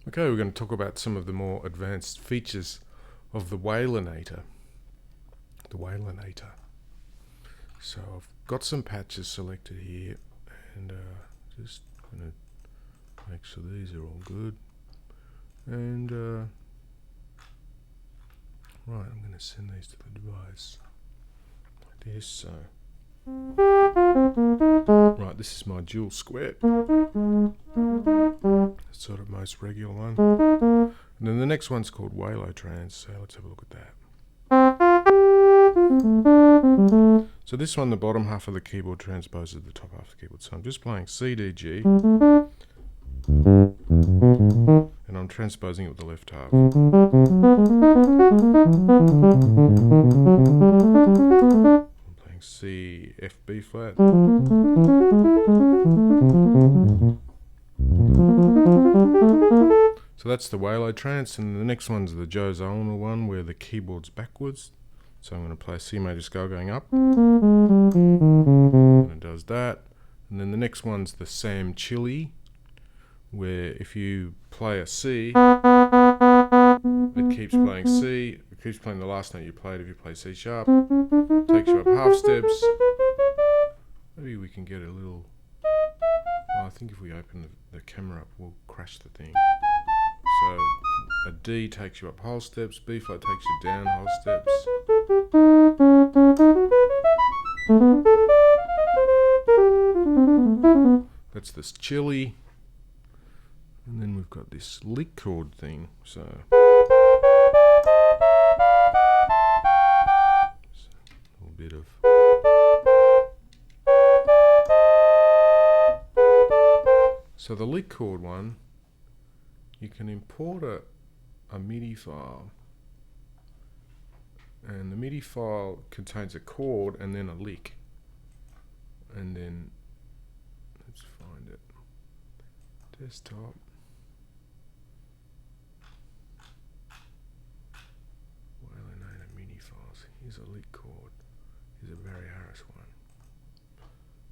Okay, we're going to talk about some of the more advanced features of the waylinator. The waylinator. So I've got some patches selected here, and just going to make sure these are all good. And right, I'm going to send these to the device like this. So right, this is my dual square. That's sort of most regular one. And then the next one's called waylinator. So let's have a look at that. So this one, the bottom half of the keyboard transposes the top half of the keyboard. So I'm just playing C, D, G, and I'm transposing it with the left half. I'm playing C, F, B flat. So that's the Wayland trance, and the next one's the Joe Zolner one where the keyboard's backwards. So I'm going to play C major scale going up, and it does that. And then the next one's the Sam Chili, where if you play a C, it keeps playing C, it keeps playing the last note you played. If you play C sharp, takes you up half steps. Maybe we can get a little... Well, I think if we open the camera up, we'll crash the thing. So a D takes you up whole steps, B flat takes you down whole steps. That's this chili. And then we've got this lick chord thing. So a little bit of... So the lick chord one, you can import a MIDI file, and the MIDI file contains a chord and then a lick, and then let's find it. Desktop. Waylinator MIDI files. Here's a lick chord. Here's a Barry Harris one.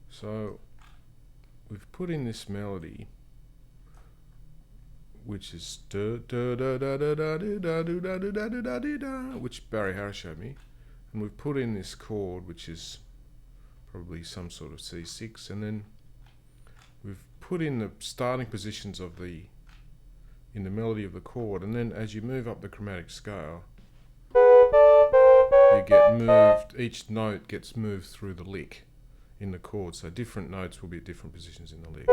So we've put in this melody, which is which Barry Harris showed me, and we've put in this chord, which is probably some sort of C6, and then we've put in the starting positions of the melody of the chord, and then as you move up the chromatic scale, you get moved. Each note gets moved through the lick in the chord, so different notes will be at different positions in the lick.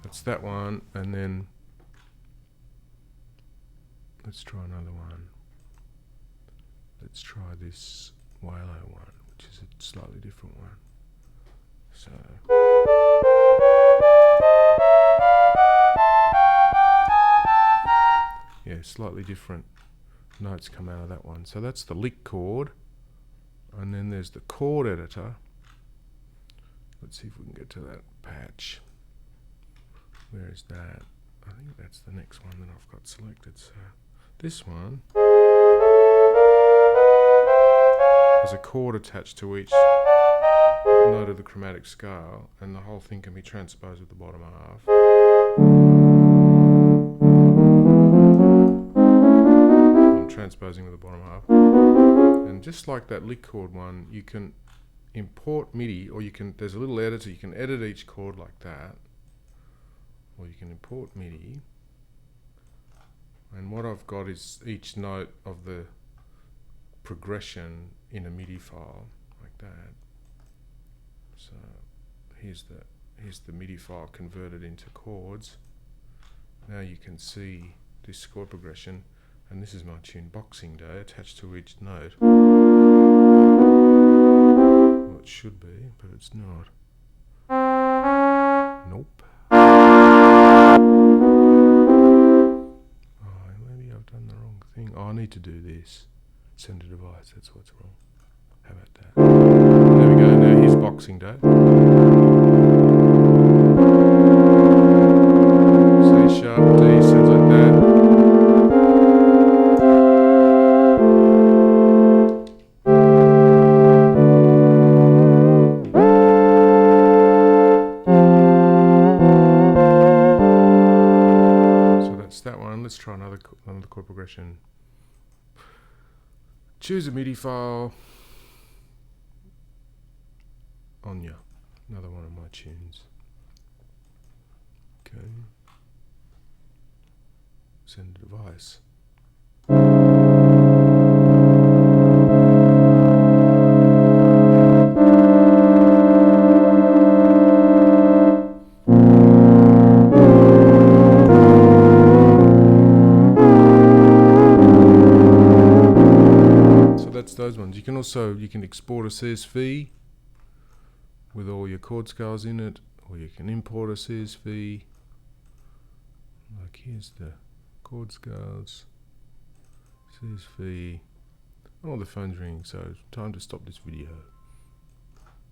That's that one, and then let's try another one. Let's try this Wayland one, which is a slightly different one. So yeah, slightly different notes come out of that one. So that's the lick chord, and then there's the chord editor. Let's see if we can get to that patch. Where is that? I think that's the next one that I've got selected. So this one has a chord attached to each note of the chromatic scale, and the whole thing can be transposed with the bottom half. I'm transposing with the bottom half. And just like that lick chord one, you can import MIDI, or there's a little editor, you can edit each chord like that, or you can import MIDI. And what I've got is each note of the progression in a MIDI file like that. So here's the MIDI file converted into chords. Now you can see this chord progression, and this is my tune Boxing Day attached to each note. Well, it should be, but it's not. Nope. Oh, maybe I've done the wrong thing. Oh, I need to do this. Send to device, that's what's wrong. How about that? There we go, now here's Boxing Day. C sharp, D, sounds like that. compression. Choose a MIDI file. Anya, another one of my tunes. Okay. Send a device. So that's those ones. You can export a CSV with all your chord scales in it, or you can import a CSV. Like here's the chord scales, CSV. Oh, the phone's ringing, so time to stop this video.